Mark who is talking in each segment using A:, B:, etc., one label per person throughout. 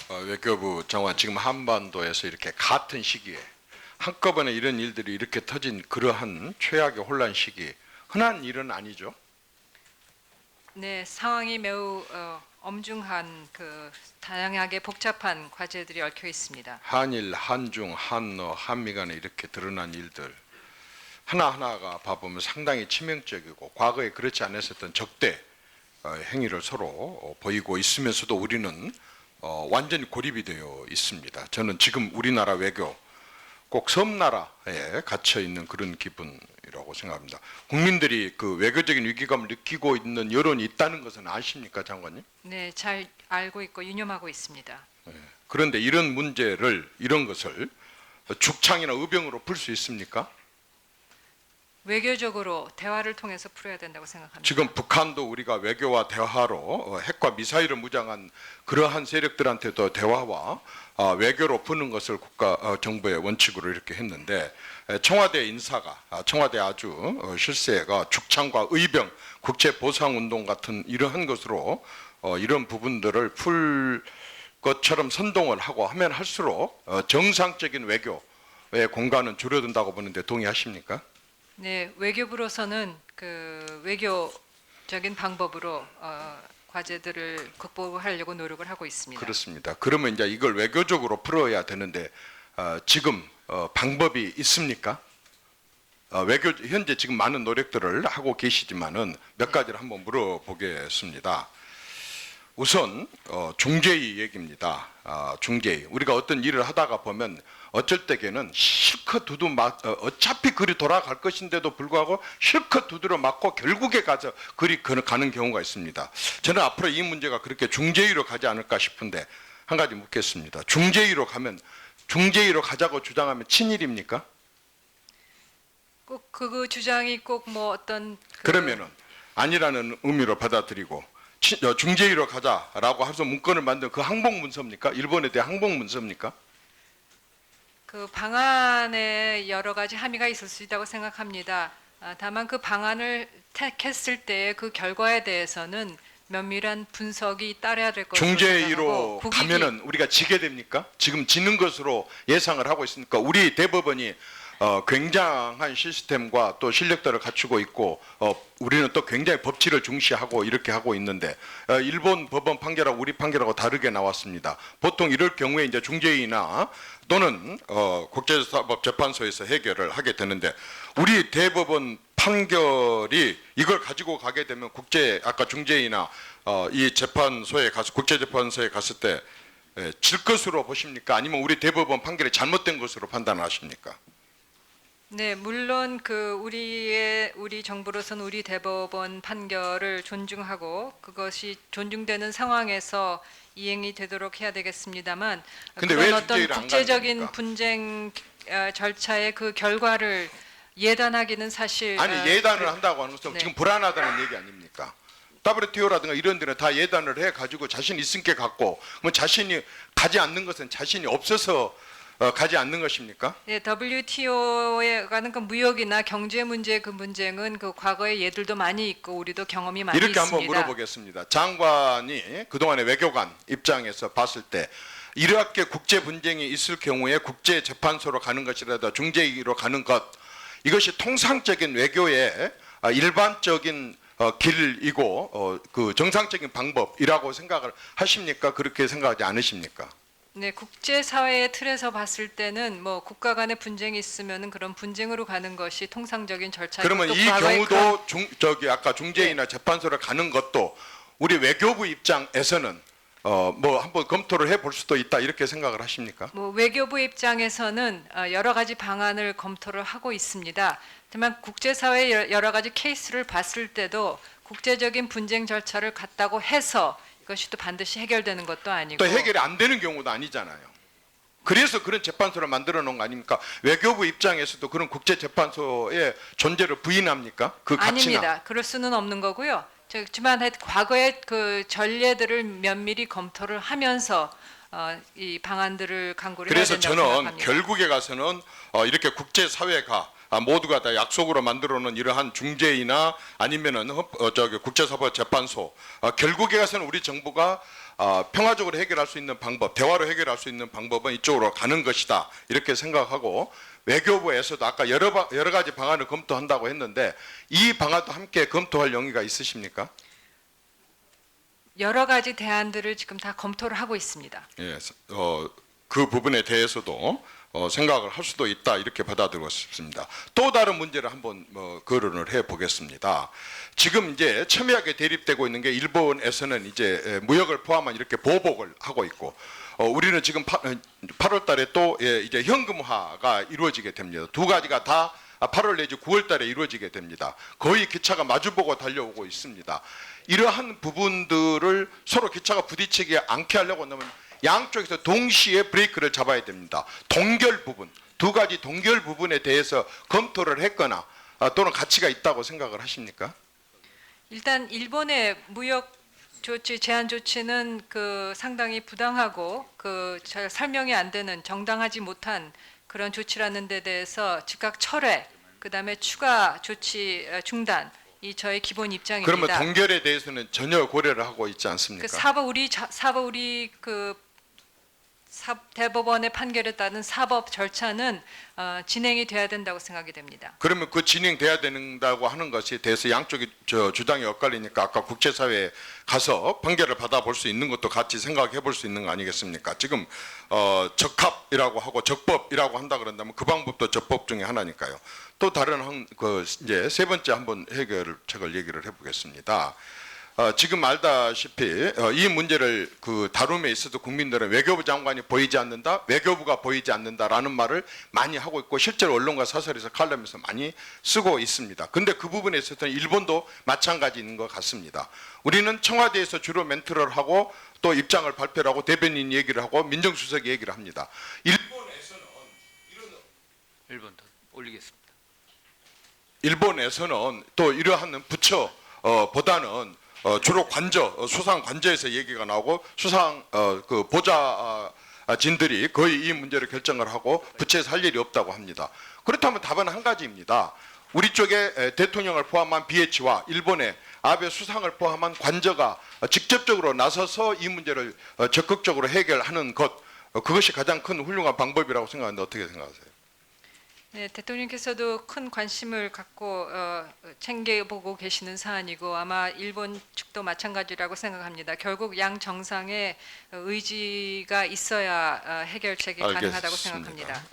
A: 외교부 장관 지금 한반도에서 이렇게 같은 시기에 한꺼번에 이런 일들이 이렇게 터진 그러한 최악의 혼란 시기 흔한 일은 아니죠.
B: 네, 상황이 매우 엄중한 다양하게 복잡한 과제들이 얽혀 있습니다.
A: 한일, 한중, 한러, 한미 간에 이렇게 드러난 일들 하나하나가 봐보면 상당히 치명적이고 과거에 그렇지 않았었던 적대 행위를 서로 보이고 있으면서도 우리는 완전히 고립이 되어 있습니다. 저는 지금 우리나라 외교 꼭 섬나라에 갇혀 있는 그런 기분이라고 생각합니다. 국민들이 그 외교적인 위기감을 느끼고 있는 여론이 있다는 것은 아십니까, 장관님?
B: 네, 잘 알고 있고 유념하고 있습니다.
A: 그런데 이런 문제를 이런 것을 죽창이나 의병으로 풀 수 있습니까?
B: 외교적으로 대화를 통해서 풀어야 된다고 생각합니다.
A: 지금 북한도 우리가 외교와 대화로 핵과 미사일을 무장한 그러한 세력들한테도 대화와 외교로 푸는 것을 국가 정부의 원칙으로 이렇게 했는데 청와대 인사가 청와대 아주 실세가 죽창과 의병, 국제 보상 운동 같은 이러한 것으로 이런 부분들을 풀 것처럼 선동을 하고 하면 할수록 정상적인 외교의 공간은 줄어든다고 보는데 동의하십니까?
B: 네, 외교부로서는 외교적인 방법으로 과제들을 극복하려고 노력을 하고 있습니다.
A: 그렇습니다. 그러면 이제 이걸 외교적으로 풀어야 되는데 지금 방법이 있습니까? 외교 현재 지금 많은 노력들을 하고 계시지만은 몇 가지를 한번 물어보겠습니다. 우선 중재위 얘기입니다. 중재위. 우리가 어떤 일을 하다가 보면 어쩔 때에는 실컷 어차피 글이 돌아갈 것인데도 불구하고 실컷 두드려 맞고 결국에 가서 글이 가는 경우가 있습니다. 저는 앞으로 이 문제가 그렇게 중재위로 가지 않을까 싶은데 한 가지 묻겠습니다. 중재위로 가자고 주장하면 친일입니까?
B: 꼭 그 주장이 꼭 뭐 어떤
A: 그러면은 아니라는 의미로 받아들이고 중재위로 가자라고 해서 문건을 만든 그 항복 문서입니까? 일본에 대한 항복 문서입니까?
B: 그 방안에 여러 가지 함의가 있을 수 있다고 생각합니다. 다만 그 방안을 택했을 때 그 결과에 대해서는 면밀한 분석이 따라야 될 것으로
A: 중재위로
B: 생각하고
A: 가면은 우리가 지게 됩니까? 지금 지는 것으로 예상을 하고 있으니까 우리 대법원이 굉장한 시스템과 또 실력들을 갖추고 있고 우리는 또 굉장히 법치를 중시하고 이렇게 하고 있는데 일본 법원 판결하고 우리 판결하고 다르게 나왔습니다. 보통 이럴 경우에 이제 중재위나 또는 국제사법재판소에서 해결을 하게 되는데 우리 대법원 판결이 이걸 가지고 가게 되면 아까 중재위나 이 재판소에 가서 국제재판소에 갔을 때 질 것으로 보십니까? 아니면 우리 대법원 판결이 잘못된 것으로 판단하십니까?
B: 네, 물론 우리 정부로서는 우리 대법원 판결을 존중하고 그것이 존중되는 상황에서 이행이 되도록 해야 되겠습니다만
A: 근데
B: 그런
A: 왜
B: 어떤
A: 중재위를 안
B: 국제적인
A: 가는 겁니까?
B: 분쟁 절차의 그 결과를 예단하기는 사실
A: 아니 예단을 한다고 하는 것은
B: 네.
A: 지금 불안하다는 얘기 아닙니까? WTO라든가 이런 데는 다 예단을 해가지고 자신 있으니까 갖고 뭐 자신이 가지 않는 것은 자신이 없어서 가지 않는 것입니까?
B: 예, WTO에 가는 그 무역이나 경제 문제의 그 분쟁은 그 과거의 예들도 많이 있고 우리도 경험이 많이
A: 이렇게
B: 있습니다.
A: 한번 물어보겠습니다. 장관이 그동안의 외교관 입장에서 봤을 때 이렇게 국제 분쟁이 있을 경우에 국제재판소로 가는 것이라도 중재위로 가는 것 이것이 통상적인 외교의 일반적인 길이고 그 정상적인 방법이라고 생각을 하십니까? 그렇게 생각하지 않으십니까?
B: 네, 국제사회의 틀에서 봤을 때는 뭐 국가 간의 분쟁이 있으면은 그런 분쟁으로 가는 것이 통상적인 절차이고
A: 그러면
B: 또
A: 이
B: 과거에
A: 경우도 아까 중재위나 재판소를 가는 것도 우리 외교부 입장에서는 뭐 한번 검토를 해볼 수도 있다 이렇게 생각을 하십니까?
B: 뭐 외교부 입장에서는 여러 가지 방안을 검토를 하고 있습니다. 하지만 국제사회의 여러 가지 케이스를 봤을 때도 국제적인 분쟁 절차를 갔다고 해서 이것이 또 반드시 해결되는 것도 아니고
A: 또 해결이 안 되는 경우도 아니잖아요. 그래서 그런 재판소를 만들어 놓은 거 아닙니까? 외교부 입장에서도 그런 국제재판소의 존재를 부인합니까? 그 가치나.
B: 아닙니다. 그럴 수는 없는 거고요. 하지만 과거의 그 전례들을 면밀히 검토를 하면서 이 방안들을 강구를 해야
A: 그래서
B: 된다고
A: 저는
B: 생각합니다.
A: 결국에 가서는 이렇게 국제사회가 모두가 다 약속으로 만들어놓은 이러한 중재위나 아니면은 국제사법재판소 결국에 가서는 우리 정부가 평화적으로 해결할 수 있는 방법, 대화로 해결할 수 있는 방법은 이쪽으로 가는 것이다 이렇게 생각하고 외교부에서도 아까 여러 가지 방안을 검토한다고 했는데 이 방안도 함께 검토할 용의가 있으십니까?
B: 여러 가지 대안들을 지금 다 검토를 하고 있습니다.
A: 예, 그 부분에 대해서도 생각을 할 수도 있다 이렇게 받아들이고 싶습니다. 또 다른 문제를 한번 거론을 해 보겠습니다. 지금 이제 첨예하게 대립되고 있는 게 일본에서는 이제 무역을 포함한 이렇게 보복을 하고 있고 우리는 지금 8월 달에 또 이제 현금화가 이루어지게 됩니다. 두 가지가 다 8월 내지 9월 달에 이루어지게 됩니다. 거의 기차가 마주보고 달려오고 있습니다. 이러한 부분들을 서로 기차가 부딪히지 않게 하려고 하면 양쪽에서 동시에 브레이크를 잡아야 됩니다. 동결 부분, 두 가지 동결 부분에 대해서 검토를 했거나 또는 가치가 있다고 생각을 하십니까?
B: 일단 일본의 무역 조치 제한 조치는 그 상당히 부당하고 그 잘 설명이 안 되는 정당하지 못한 그런 조치라는 데 대해서 즉각 철회, 그다음에 추가 조치 중단 이 저의 기본 입장입니다.
A: 그러면 동결에 대해서는 전혀 고려를 하고 있지 않습니까?
B: 그 사법 우리 대법원의 판결에 따른 사법 절차는 진행이 돼야 된다고 생각이 됩니다.
A: 그러면 그 진행돼야 된다고 하는 것에 대해서 양쪽이 주장이 엇갈리니까 아까 국제사회에 가서 판결을 받아볼 수 있는 것도 같이 생각해 볼 수 있는 거 아니겠습니까? 지금 적합이라고 하고 적법이라고 한다 그런다면 그 방법도 적법 중에 하나니까요. 또 다른 이제 세 번째 한번 해결책을 얘기를 해보겠습니다. 지금 알다시피 이 문제를 다룸에 있어도 국민들은 외교부 장관이 보이지 않는다, 외교부가 보이지 않는다라는 말을 많이 하고 있고 실제로 언론과 사설에서 칼럼에서 많이 쓰고 있습니다. 근데 그 부분에 있어서는 일본도 마찬가지인 것 같습니다. 우리는 청와대에서 주로 멘트를 하고 또 입장을 발표를 하고 대변인 얘기를 하고 민정수석이 얘기를 합니다.
C: 일본 더 올리겠습니다.
A: 일본에서는 또 이러한 부처 보다는 주로 수상 관저에서 얘기가 나오고 수상 그 보좌진들이 거의 이 문제를 결정을 하고 부처에서 할 일이 없다고 합니다. 그렇다면 답은 한 가지입니다. 우리 쪽에 대통령을 포함한 BH와 일본의 아베 수상을 포함한 관저가 직접적으로 나서서 이 문제를 적극적으로 해결하는 그것이 가장 큰 훌륭한 방법이라고 생각하는데 어떻게 생각하세요?
B: 네, 대통령께서도 큰 관심을 갖고 챙겨보고 계시는 사안이고 아마 일본 측도 마찬가지라고 생각합니다. 결국 양 정상의 의지가 있어야 해결책이 가능하다고 생각합니다.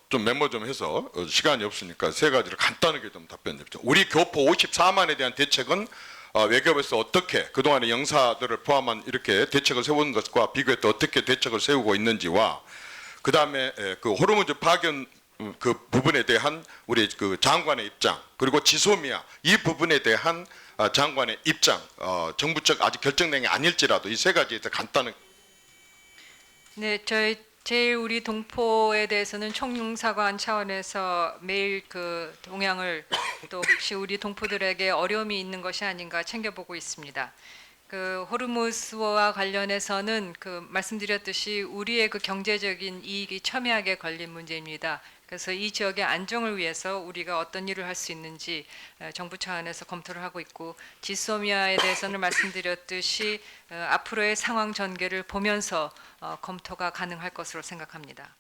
A: 좀 메모 좀 해서 시간이 없으니까 세 가지를 간단하게 좀 답변 드립니다. 우리 교포 54만에 대한 대책은 외교부에서 어떻게 그동안의 영사들을 포함한 이렇게 대책을 세우는 것과 비교해 또 어떻게 대책을 세우고 있는지와 그 다음에 그 호르무즈 파견 그 부분에 대한 우리 그 장관의 입장 그리고 지소미아 이 부분에 대한 장관의 입장 정부적 아직 결정된 게 아닐지라도 이 세 가지에 대해서 간단하게.
B: 네, 제일 우리 동포에 대해서는 총영사관 차원에서 매일 그 동향을 또 혹시 우리 동포들에게 어려움이 있는 것이 아닌가 챙겨보고 있습니다. 그 호르무즈와 관련해서는 그 말씀드렸듯이 우리의 그 경제적인 이익이 첨예하게 걸린 문제입니다. 그래서 이 지역의 안정을 위해서 우리가 어떤 일을 할 수 있는지 정부 차원에서 검토를 하고 있고 지소미아에 대해서는 말씀드렸듯이 앞으로의 상황 전개를 보면서 검토가 가능할 것으로 생각합니다.